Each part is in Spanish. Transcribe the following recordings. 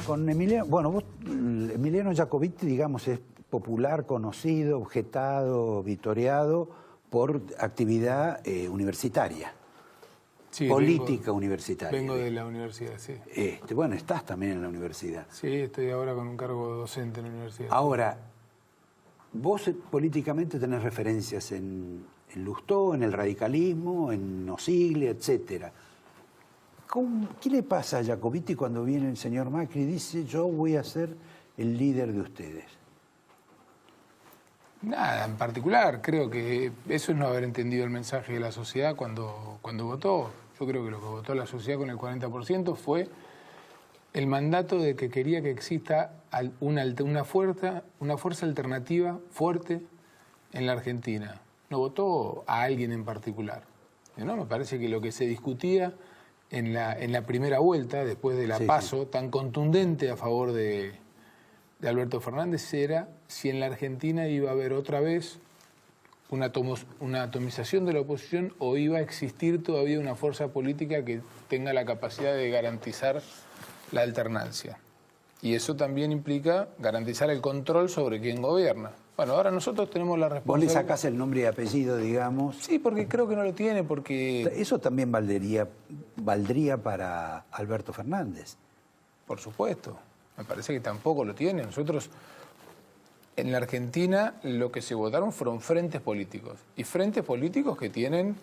Con Emiliano, bueno, Emiliano Jacobiti, digamos, es popular, conocido, objetado, vitoreado por actividad universitaria, sí, política universitaria. Vengo de la universidad, sí. Bueno, estás también en la universidad. Sí, estoy ahora con un cargo docente en la universidad. Ahora, vos políticamente tenés referencias en Lustó, en el radicalismo, en Nosiglia, etcétera. ¿Qué le pasa a Jacobiti cuando viene el señor Macri y dice yo voy a ser el líder de ustedes? Nada, en particular, creo que eso es no haber entendido el mensaje de la sociedad cuando votó. Yo creo que lo que votó la sociedad con el 40% fue el mandato de que quería que exista una fuerza alternativa fuerte en la Argentina. No votó a alguien en particular, ¿no? Me parece que lo que se discutía en la primera vuelta, después de la PASO, tan contundente a favor de Alberto Fernández, era si en la Argentina iba a haber otra vez una atomización de la oposición o iba a existir todavía una fuerza política que tenga la capacidad de garantizar la alternancia. Y eso también implica garantizar el control sobre quién gobierna. Bueno, ahora nosotros tenemos la responsabilidad... ¿Vos le sacás el nombre y apellido, digamos? Sí, porque creo que no lo tiene, porque... Eso también valdría para Alberto Fernández. Por supuesto. Me parece que tampoco lo tiene. Nosotros, en la Argentina, lo que se votaron fueron frentes políticos. Y frentes políticos que tienen...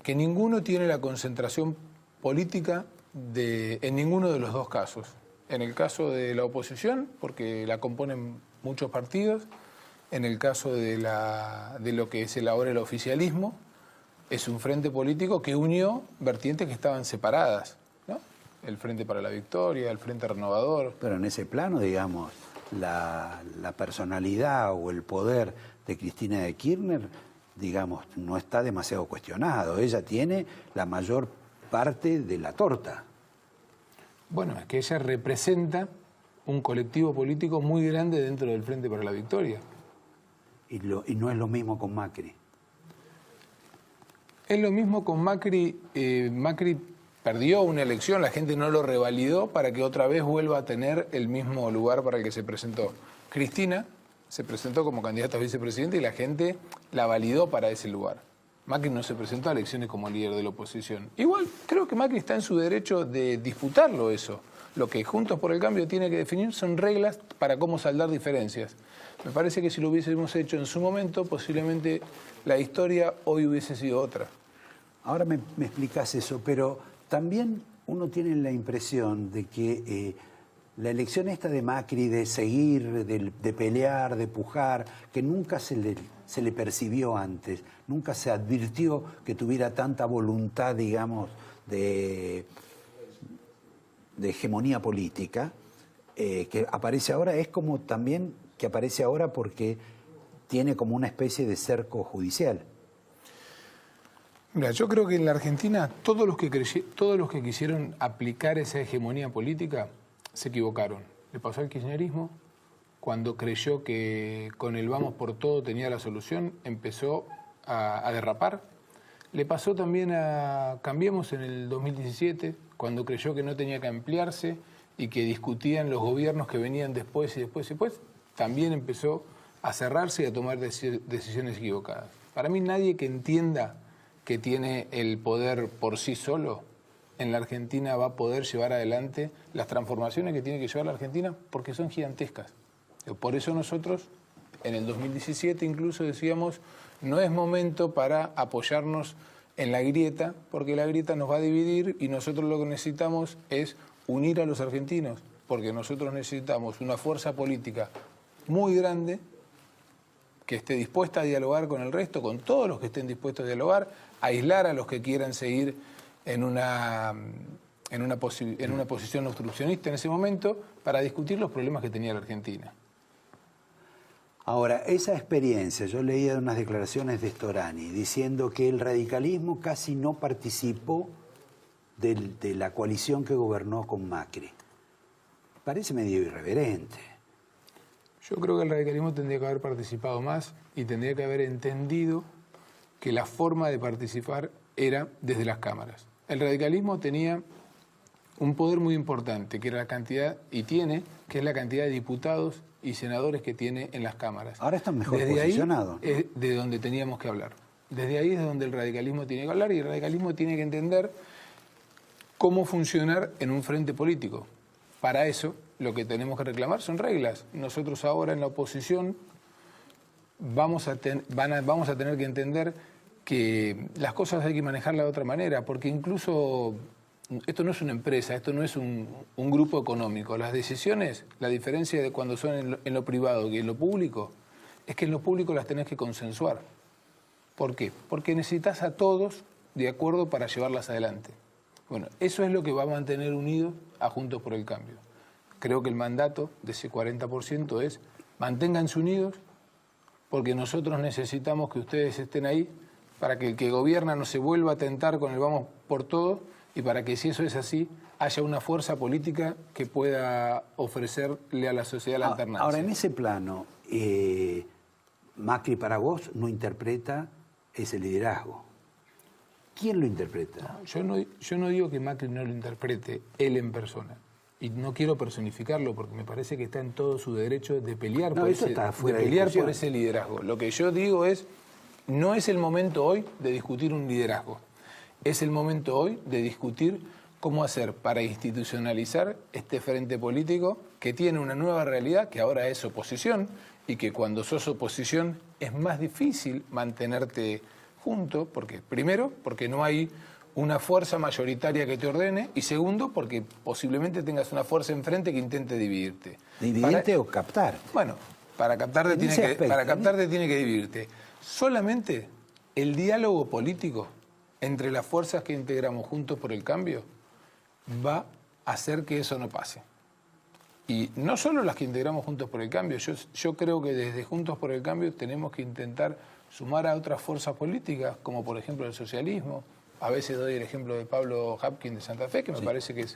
que ninguno tiene la concentración política en ninguno de los dos casos. En el caso de la oposición, porque la componen muchos partidos. En el caso de lo que es ahora el oficialismo, es un frente político que unió vertientes que estaban separadas, ¿no? El Frente para la Victoria, el Frente Renovador. Pero en ese plano, digamos, la personalidad o el poder de Cristina de Kirchner, digamos, no está demasiado cuestionado. Ella tiene la mayor parte de la torta. Bueno, es que ella representa un colectivo político muy grande dentro del Frente para la Victoria. Y no es lo mismo con Macri. Es lo mismo con Macri. Macri perdió una elección, la gente no lo revalidó para que otra vez vuelva a tener el mismo lugar para el que se presentó. Cristina se presentó como candidata a vicepresidenta y la gente la validó para ese lugar. Macri no se presentó a elecciones como líder de la oposición. Igual creo que Macri está en su derecho de disputarlo eso. Lo que Juntos por el Cambio tiene que definir son reglas para cómo saldar diferencias. Me parece que si lo hubiésemos hecho en su momento, posiblemente la historia hoy hubiese sido otra. Ahora me explicás eso, pero también uno tiene la impresión de que la elección esta de Macri, de seguir, de pelear, de pujar, que nunca se le percibió antes, nunca se advirtió que tuviera tanta voluntad, digamos, de hegemonía política, que aparece ahora, es como también que aparece ahora porque tiene como una especie de cerco judicial. Mira, yo creo que en la Argentina todos los que quisieron aplicar esa hegemonía política se equivocaron. Le pasó al kirchnerismo, cuando creyó que con el vamos por todo tenía la solución, empezó a derrapar. Le pasó también a Cambiemos en el 2017, cuando creyó que no tenía que ampliarse y que discutían los gobiernos que venían después y después y después. También empezó a cerrarse y a tomar decisiones equivocadas. Para mí nadie que entienda que tiene el poder por sí solo en la Argentina va a poder llevar adelante las transformaciones que tiene que llevar la Argentina porque son gigantescas. Por eso nosotros, en el 2017 incluso decíamos, no es momento para apoyarnos en la grieta, porque la grieta nos va a dividir y nosotros lo que necesitamos es unir a los argentinos, porque nosotros necesitamos una fuerza política muy grande que esté dispuesta a dialogar con el resto, con todos los que estén dispuestos a dialogar, aislar a los que quieran seguir en una posición obstruccionista en ese momento para discutir los problemas que tenía la Argentina. Ahora, esa experiencia, yo leía unas declaraciones de Storani diciendo que el radicalismo casi no participó de la coalición que gobernó con Macri. Parece medio irreverente. Yo creo que el radicalismo tendría que haber participado más y tendría que haber entendido que la forma de participar era desde las cámaras. El radicalismo tenía un poder muy importante, que era la cantidad, y tiene, que es la cantidad de diputados y senadores que tiene en las cámaras. Ahora están mejor desde posicionados. Ahí es de donde teníamos que hablar. Desde ahí es de donde el radicalismo tiene que hablar, y el radicalismo tiene que entender cómo funcionar en un frente político. Para eso, lo que tenemos que reclamar son reglas. Nosotros ahora en la oposición vamos a tener que entender que las cosas hay que manejarlas de otra manera, porque incluso esto no es una empresa, esto no es un grupo económico. Las decisiones, la diferencia de cuando son en lo privado y en lo público, es que en lo público las tenés que consensuar. ¿Por qué? Porque necesitas a todos de acuerdo para llevarlas adelante. Bueno, eso es lo que va a mantener unidos a Juntos por el Cambio. Creo que el mandato de ese 40% es manténganse unidos, porque nosotros necesitamos que ustedes estén ahí para que el que gobierna no se vuelva a tentar con el vamos por todo, y para que, si eso es así, haya una fuerza política que pueda ofrecerle a la sociedad la alternancia. Ahora, en ese plano, Macri para vos no interpreta ese liderazgo. ¿Quién lo interpreta? No, yo no digo que Macri no lo interprete él en persona. Y no quiero personificarlo porque me parece que está en todo su derecho de pelear, por ese liderazgo. Lo que yo digo es, no es el momento hoy de discutir un liderazgo. Es el momento hoy de discutir cómo hacer para institucionalizar este frente político que tiene una nueva realidad, que ahora es oposición, y que cuando sos oposición es más difícil mantenerte junto, porque primero, porque no hay una fuerza mayoritaria que te ordene, y segundo, porque posiblemente tengas una fuerza enfrente que intente dividirte. ¿Dividirte o captar? Bueno, para captarte tiene que dividirte. Solamente el diálogo político entre las fuerzas que integramos Juntos por el Cambio va a hacer que eso no pase. Y no solo las que integramos Juntos por el Cambio, yo creo que desde Juntos por el Cambio tenemos que intentar sumar a otras fuerzas políticas, como por ejemplo el socialismo. A veces doy el ejemplo de Pablo Hapkin de Santa Fe, que me parece que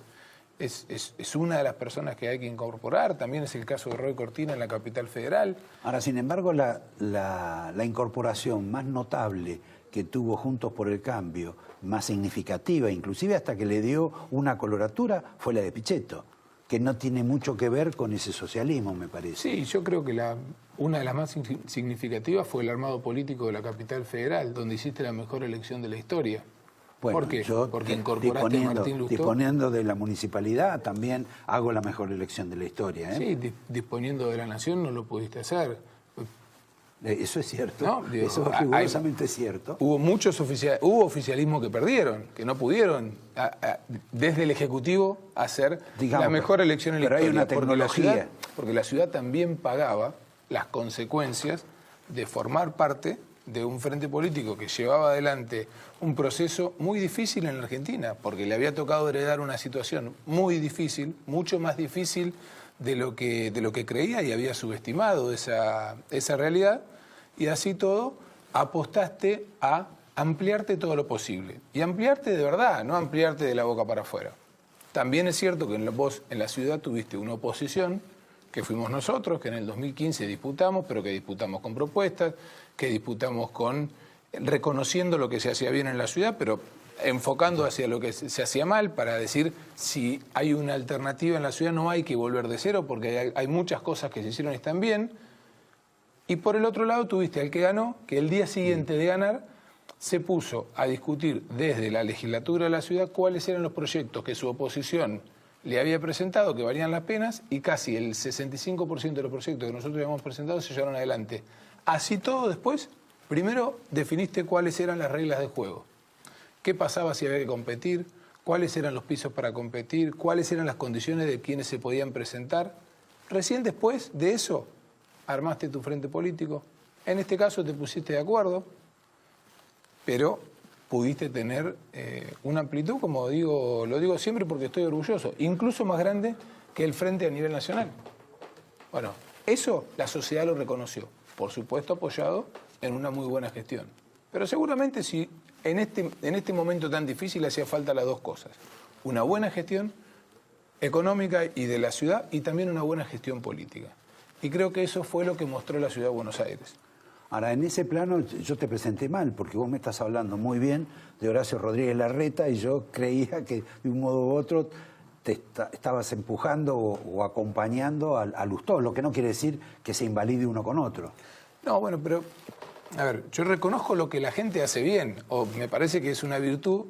es una de las personas que hay que incorporar. También es el caso de Roy Cortina en la Capital Federal. Ahora, sin embargo, la incorporación más notable que tuvo Juntos por el Cambio, más significativa, inclusive hasta que le dio una coloratura, fue la de Pichetto, que no tiene mucho que ver con ese socialismo, me parece. Sí, yo creo que una de las más significativas fue el armado político de la Capital Federal, donde hiciste la mejor elección de la historia. Bueno, ¿por qué? yo, porque incorporaste a Martín Lustó. Disponiendo de la municipalidad, también hago la mejor elección de la historia. Sí, disponiendo de la nación no lo pudiste hacer. Eso es cierto, ¿no? Eso es rigurosamente cierto. Hubo oficialismo que perdieron, que no pudieron desde el Ejecutivo hacer la mejor elección en la historia. Pero hay una tecnología. Porque la ciudad también pagaba las consecuencias de formar parte de un frente político que llevaba adelante un proceso muy difícil en la Argentina, porque le había tocado heredar una situación muy difícil, mucho más difícil de lo que creía, y había subestimado esa realidad, y así todo apostaste a ampliarte todo lo posible. Y ampliarte de verdad, no ampliarte de la boca para afuera. También es cierto que vos en la ciudad tuviste una oposición, que fuimos nosotros, que en el 2015 disputamos, pero que disputamos con propuestas, que disputamos reconociendo lo que se hacía bien en la ciudad, pero enfocando hacia lo que se hacía mal, para decir, si hay una alternativa en la ciudad no hay que volver de cero, porque hay muchas cosas que se hicieron y están bien. Y por el otro lado tuviste al que ganó, que el día siguiente de ganar se puso a discutir desde la legislatura de la ciudad cuáles eran los proyectos que su oposición le había presentado, que valían las penas, y casi el 65% de los proyectos que nosotros habíamos presentado se llevaron adelante. Así todo después, primero definiste cuáles eran las reglas de juego. ¿Qué pasaba si había que competir? ¿Cuáles eran los pisos para competir? ¿Cuáles eran las condiciones de quienes se podían presentar? Recién después de eso, armaste tu frente político. En este caso te pusiste de acuerdo, pero pudiste tener una amplitud, como lo digo siempre porque estoy orgulloso, incluso más grande que el frente a nivel nacional. Bueno, eso la sociedad lo reconoció, por supuesto apoyado en una muy buena gestión. Pero seguramente si en este momento tan difícil hacía falta las dos cosas: una buena gestión económica y de la ciudad, y también una buena gestión política. Y creo que eso fue lo que mostró la ciudad de Buenos Aires. Ahora, en ese plano yo te presenté mal, porque vos me estás hablando muy bien de Horacio Rodríguez Larreta y yo creía que de un modo u otro te estabas empujando o acompañando a Lustó, lo que no quiere decir que se invalide uno con otro. No, bueno, pero, a ver, yo reconozco lo que la gente hace bien, o me parece que es una virtud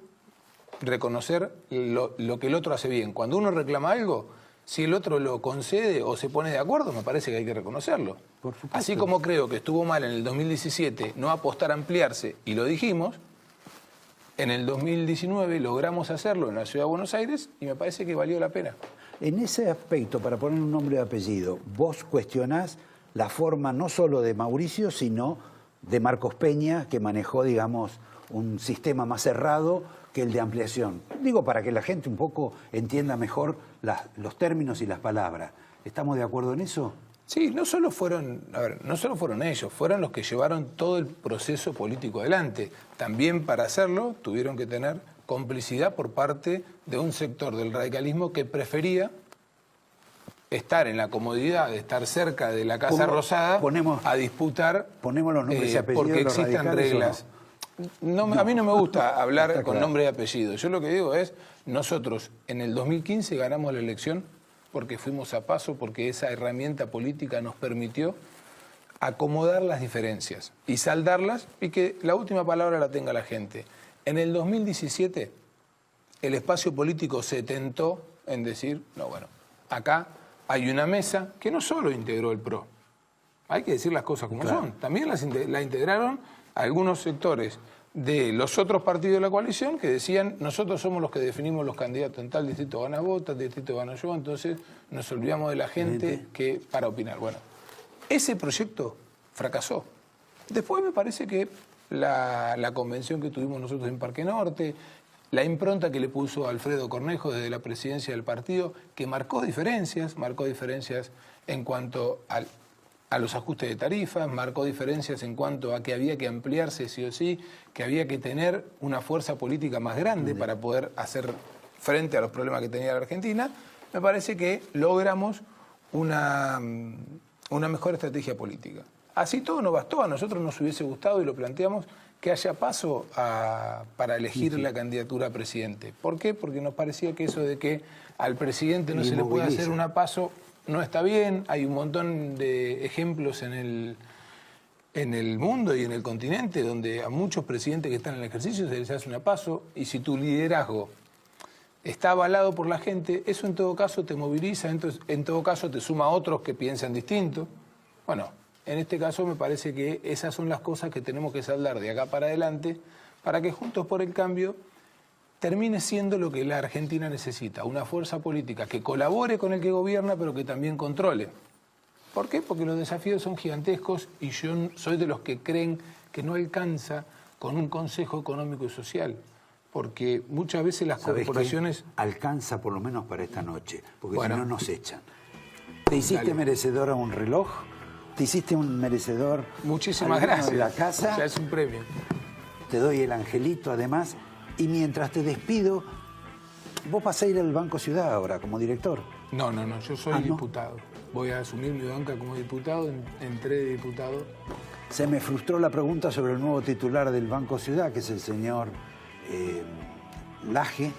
reconocer lo que el otro hace bien. Cuando uno reclama algo, si el otro lo concede o se pone de acuerdo, me parece que hay que reconocerlo. Por supuesto. Así como creo que estuvo mal en el 2017 no apostar a ampliarse, y lo dijimos, en el 2019 logramos hacerlo en la Ciudad de Buenos Aires y me parece que valió la pena. En ese aspecto, para poner un nombre y apellido, vos cuestionás la forma no solo de Mauricio, sino de Marcos Peña, que manejó, digamos, un sistema más cerrado que el de ampliación. Digo, para que la gente un poco entienda mejor los términos y las palabras. ¿Estamos de acuerdo en eso? Sí, no solo fueron ellos, fueron los que llevaron todo el proceso político adelante. También para hacerlo tuvieron que tener complicidad por parte de un sector del radicalismo que prefería estar en la comodidad de estar cerca de la Casa Rosada a disputar ponemos los nombres y apellidos porque de los existan radicales, reglas. No, a mí no me gusta hablar con claro. nombre y apellido. Yo lo que digo es, nosotros en el 2015 ganamos la elección porque fuimos a paso, porque esa herramienta política nos permitió acomodar las diferencias y saldarlas y que la última palabra la tenga la gente. En el 2017 el espacio político se tentó en decir, no, bueno, acá hay una mesa que no solo integró el PRO, hay que decir las cosas como son, también la integraron algunos sectores de los otros partidos de la coalición que decían, nosotros somos los que definimos los candidatos, en tal distrito gana vos, tal distrito gano yo, entonces nos olvidamos de la gente que para opinar. Bueno, ese proyecto fracasó. Después me parece que la convención que tuvimos nosotros en Parque Norte, la impronta que le puso Alfredo Cornejo desde la presidencia del partido, que marcó diferencias en cuanto a los ajustes de tarifas, marcó diferencias en cuanto a que había que ampliarse sí o sí, que había que tener una fuerza política más grande para poder hacer frente a los problemas que tenía la Argentina. Me parece que logramos una mejor estrategia política. Así todo no bastó, a nosotros nos hubiese gustado, y lo planteamos, que haya paso para elegir la candidatura a presidente. ¿Por qué? Porque nos parecía que eso de que al presidente no se le puede hacer una paso no está bien. Hay un montón de ejemplos en el mundo y en el continente donde a muchos presidentes que están en el ejercicio se les hace una paso, y si tu liderazgo está avalado por la gente, eso en todo caso te moviliza, entonces, en todo caso te suma a otros que piensan distinto. Bueno, en este caso me parece que esas son las cosas que tenemos que saldar de acá para adelante para que Juntos por el Cambio termine siendo lo que la Argentina necesita, una fuerza política que colabore con el que gobierna, pero que también controle. ¿Por qué? Porque los desafíos son gigantescos y yo soy de los que creen que no alcanza con un Consejo Económico y Social, porque muchas veces las corporaciones... Alcanza por lo menos para esta noche, porque bueno, si no nos echan. ¿Te hiciste merecedor a un reloj? ¿Te hiciste un merecedor? Muchísimas gracias. De la casa? Ya es un premio. Te doy el angelito además. Y mientras te despido, vos vas a ir al Banco Ciudad ahora como director. No, yo soy diputado. Voy a asumir mi banca como diputado, entré de diputado. Se me frustró la pregunta sobre el nuevo titular del Banco Ciudad, que es el señor Laje,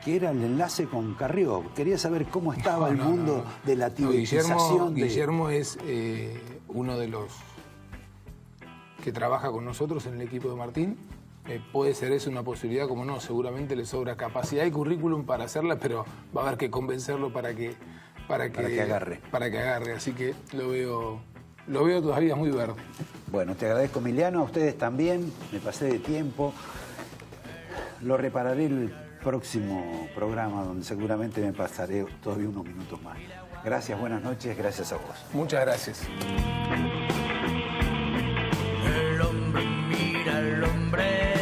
que era el enlace con Carrió. Quería saber cómo estaba el mundo de la tibetización. Guillermo es uno de los que trabaja con nosotros en el equipo de Martín. Puede ser eso una posibilidad, como no, seguramente le sobra capacidad y currículum para hacerla, pero va a haber que convencerlo para que agarre. Así que lo veo todavía muy verde. Bueno, te agradezco, Emiliano, a ustedes también. Me pasé de tiempo. Lo repararé el próximo programa, donde seguramente me pasaré todavía unos minutos más. Gracias, buenas noches, gracias a vos. Muchas gracias.